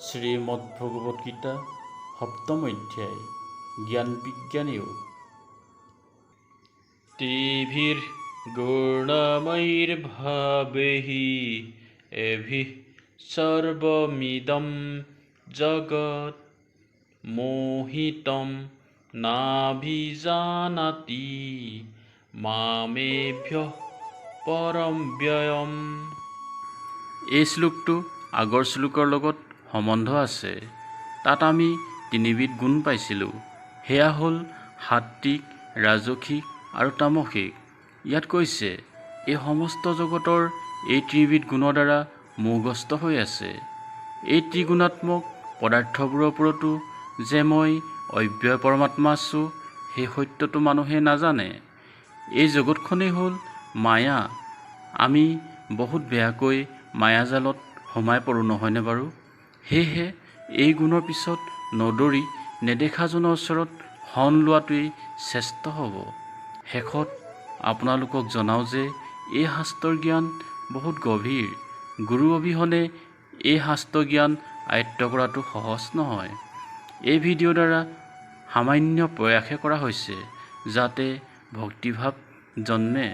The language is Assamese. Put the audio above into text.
শ্ৰীমদ্ভগবদ্গীতা সপ্তম অধ্যায় জ্ঞান বিজ্ঞান যোগ। তেভিৰ্গুণময়িৰ্ভাবেহি এভিঃ সৰ্বমিদং জগৎ মোহিতং নাভিজানাতি মামেভ্যঃ পৰম ব্যয়ম। এই শ্লোকটো আগৰ শ্লোকৰ লগত সম্বন্ধ আছে। তাত আমি তিনিবিধ গুণ পাইছিলোঁ। সেয়া হ'ল সাত্বিক, ৰাজসিক আৰু তামসিক। ইয়াত কৈছে এই সমস্ত জগতৰ এই ত্ৰিবিধ গুণৰ দ্বাৰা মোহগ্ৰস্ত হৈ আছে। এই ত্ৰিগুণাত্মক পদাৰ্থবোৰৰ ওপৰতো যে মই অব্যয় পৰমাত্মা আছোঁ, সেই সত্যটো মানুহে নাজানে। এই জগতখনেই হ'ল মায়া। আমি বহুত বেয়াকৈ মায়াজালত সোমাই পৰোঁ, নহয়নে বাৰু? সেয়েহে এই গুণৰ পিছত নদৌৰি নেদেখাজনৰ ওচৰত শৰণ লোৱাটোৱেই শ্ৰেষ্ঠ হ'ব। শেষত আপোনালোকক জনাওঁ যে এই শাস্ত্ৰৰ জ্ঞান বহুত গভীৰ। গুৰু অবিহনে এই শাস্ত্ৰ জ্ঞান আয়ত্ত কৰাটো সহজ নহয়। এই ভিডিঅ'ৰ দ্বাৰা সামান্য প্ৰয়াসে কৰা হৈছে যাতে ভক্তিভাৱ জন্মে।